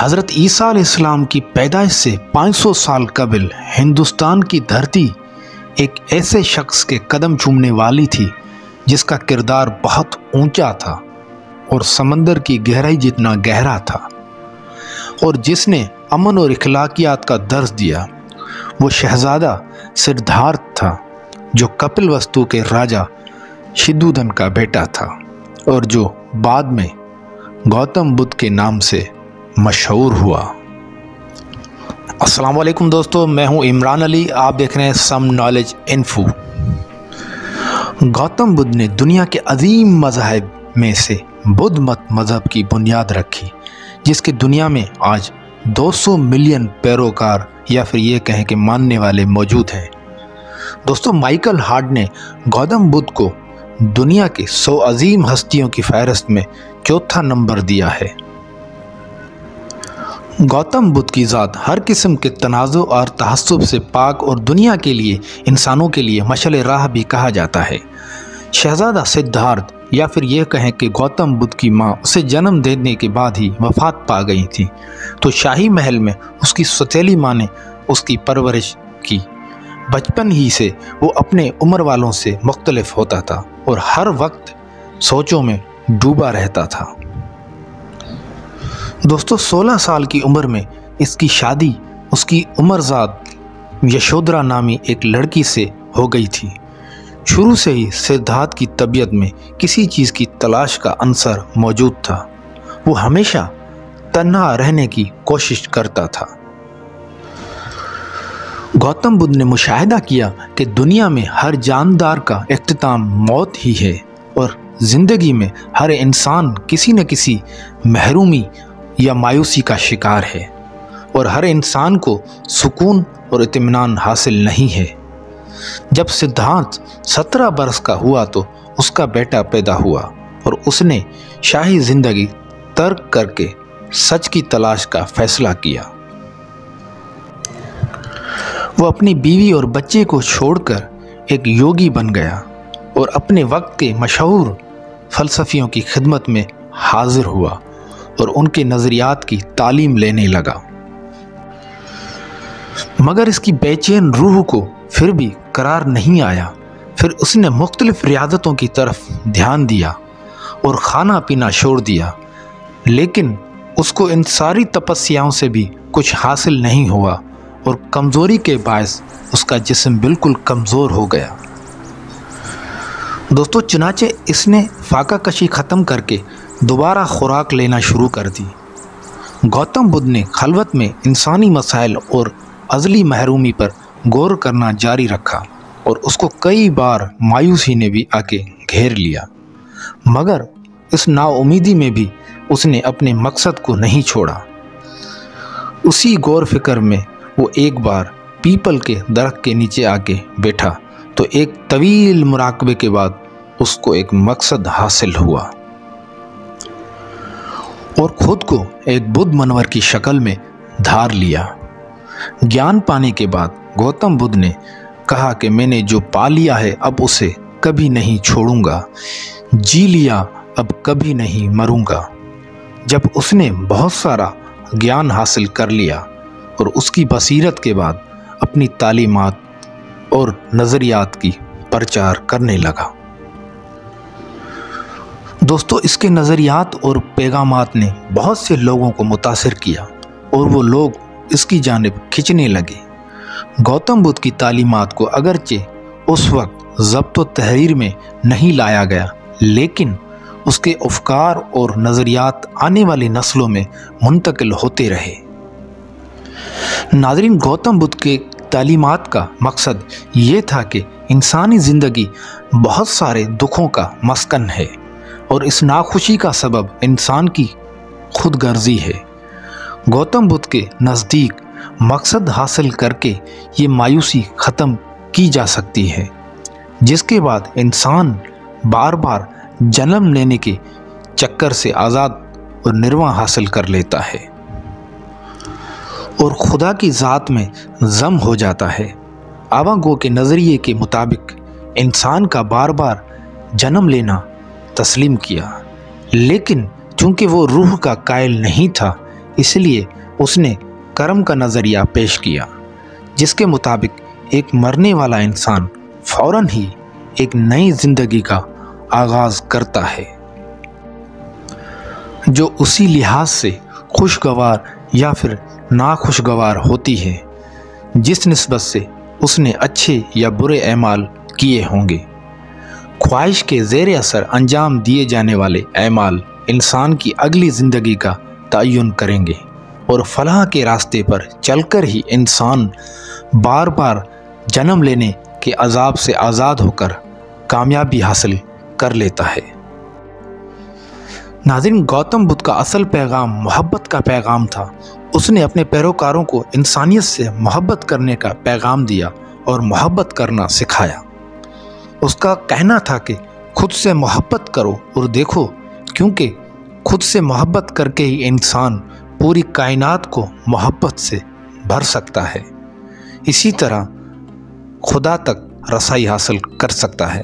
हज़रत ईसा अलैहिस्सलाम की पैदाइश से 500 साल कबल हिंदुस्तान की धरती एक ऐसे शख्स के कदम चूमने वाली थी जिसका किरदार बहुत ऊंचा था और समंदर की गहराई जितना गहरा था, और जिसने अमन और इखलाकियात का दर्स दिया। वो शहजादा सिद्धार्थ था जो कपिलवस्तु के राजा शिदुधन का बेटा था और जो बाद में गौतम बुद्ध के नाम से मशहूर हुआ। अस्सलाम वालेकुम दोस्तों, मैं हूं इमरान अली। आप देख रहे हैं some knowledge info. Gautam Buddha ने दुनिया के अजीम मज़ाहिब में से बुद्ध मत मज़हब की बुनियाद रखी, जिसके दुनिया में आज 200 मिलियन पैरोकार या फिर ये कहें कि मानने वाले मौजूद हैं। दोस्तों, माइकल हार्ट ने गौतम बुद्ध को दुनिया के 100 अजीम हस्तियों की फहरिस्त में चौथा नंबर दिया है। गौतम बुद्ध की ज़ात हर किस्म के तनाज़ुर और तहस्सुब से पाक और दुनिया के लिए, इंसानों के लिए मशअल राह भी कहा जाता है। शहजादा सिद्धार्थ या फिर यह कहें कि गौतम बुद्ध की माँ उसे जन्म देने के बाद ही वफ़ात पा गई थी, तो शाही महल में उसकी सौतेली माँ ने उसकी परवरिश की। बचपन ही से वो अपने उम्र वालों से मुख्तलिफ होता था और हर वक्त सोचों में डूबा रहता था। दोस्तों, 16 साल की उम्र में इसकी शादी उसकी उम्रजाद यशोधरा नामी एक लड़की से हो गई थी। शुरू से ही सिद्धार्थ की तबीयत में किसी चीज़ की तलाश का अंसर मौजूद था। वो हमेशा तन्हा रहने की कोशिश करता था। गौतम बुद्ध ने मुशाहिदा किया कि दुनिया में हर जानदार का इख्तिताम मौत ही है और ज़िंदगी में हर इंसान किसी न किसी महरूमी या मायूसी का शिकार है और हर इंसान को सुकून और इत्मीनान हासिल नहीं है। जब सिद्धार्थ 17 बरस का हुआ तो उसका बेटा पैदा हुआ और उसने शाही ज़िंदगी तर्क करके सच की तलाश का फैसला किया। वो अपनी बीवी और बच्चे को छोड़कर एक योगी बन गया और अपने वक्त के मशहूर फ़लसफ़ियों की खिदमत में हाजिर हुआ और उनके नज़रियात की तालीम लेने लगा। मगर इसकी बेचैन रूह को फिर भी करार नहीं आया। फिर उसने मुख्तलिफ रियादतों की तरफ ध्यान दिया और खाना पीना छोड़ दिया, लेकिन उसको इन सारी तपस्याओं से भी कुछ हासिल नहीं हुआ और कमज़ोरी के बायस उसका जिस्म बिल्कुल कमज़ोर हो गया। दोस्तों, चुनाचे इसने फाका कशी ख़त्म करके दोबारा खुराक लेना शुरू कर दी। गौतम बुद्ध ने खलवत में इंसानी मसाइल और अज़ली महरूमी पर गौर करना जारी रखा और उसको कई बार मायूसी ने भी आके घेर लिया, मगर इस नाउमीदी में भी उसने अपने मकसद को नहीं छोड़ा। उसी गौर फिक्र में वो एक बार पीपल के दरख्त के नीचे आके बैठा तो एक तवील मुराकबे के बाद उसको एक मकसद हासिल हुआ और खुद को एक बुद्ध मनवर की शक्ल में धार लिया। ज्ञान पाने के बाद गौतम बुद्ध ने कहा कि मैंने जो पा लिया है अब उसे कभी नहीं छोड़ूंगा, जी लिया अब कभी नहीं मरूंगा। जब उसने बहुत सारा ज्ञान हासिल कर लिया और उसकी बसीरत के बाद अपनी तालीमात और नज़रियात की प्रचार करने लगा। दोस्तों, इसके नज़रियात और पैगामात ने बहुत से लोगों को मुतासिर किया और वो लोग इसकी जानिब खिंचने लगे। गौतम बुद्ध की तालीमात को अगरचे उस वक्त ज़ब्त व तहरीर में नहीं लाया गया, लेकिन उसके अफ़कार और नज़रियात आने वाली नस्लों में मुंतकिल होते रहे। नाज़रीन, गौतम बुद्ध के तालीमात का मकसद ये था कि इंसानी ज़िंदगी बहुत सारे दुखों का मस्कन है और इस नाखुशी का सबब इंसान की खुद गर्जी है। गौतम बुद्ध के नज़दीक मकसद हासिल करके ये मायूसी ख़त्म की जा सकती है, जिसके बाद इंसान बार बार जन्म लेने के चक्कर से आज़ाद और निर्वाह हासिल कर लेता है और खुदा की ज़ात में ज़म हो जाता है। आवागो के नज़रिए के मुताबिक इंसान का बार बार जन्म लेना तस्लीम किया, लेकिन चूँकि वो रूह का कायल नहीं था, इसलिए उसने कर्म का नज़रिया पेश किया, जिसके मुताबिक एक मरने वाला इंसान फ़ौरन ही एक नई ज़िंदगी का आगाज़ करता है, जो उसी लिहाज से खुशगवार या फिर नाखुशगवार होती है जिस निस्बत से उसने अच्छे या बुरे अमाल किए होंगे। ख्वाहिश के ज़ेर असर अंजाम दिए जाने वाले अमाल इंसान की अगली ज़िंदगी का तयन करेंगे और फलाह के रास्ते पर चलकर ही इंसान बार बार जन्म लेने के अजाब से आज़ाद होकर कामयाबी हासिल कर लेता है। नाज़रीन, गौतम बुद्ध का असल पैगाम मोहब्बत का पैगाम था। उसने अपने पैरोकारों को इंसानियत से मोहब्बत करने का पैगाम दिया और मोहब्बत करना सिखाया। उसका कहना था कि खुद से मोहब्बत करो और देखो, क्योंकि खुद से मोहब्बत करके ही इंसान पूरी कायनात को मोहब्बत से भर सकता है, इसी तरह खुदा तक रसाई हासिल कर सकता है।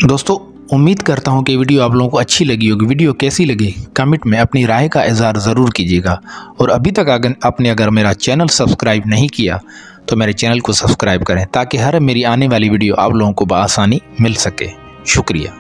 दोस्तों, उम्मीद करता हूँ कि वीडियो आप लोगों को अच्छी लगी होगी। वीडियो कैसी लगी कमेंट में अपनी राय का इज़हार ज़रूर कीजिएगा, और अभी तक अगर मेरा चैनल सब्सक्राइब नहीं किया तो मेरे चैनल को सब्सक्राइब करें ताकि हर मेरी आने वाली वीडियो आप लोगों को बआसानी मिल सके। शुक्रिया।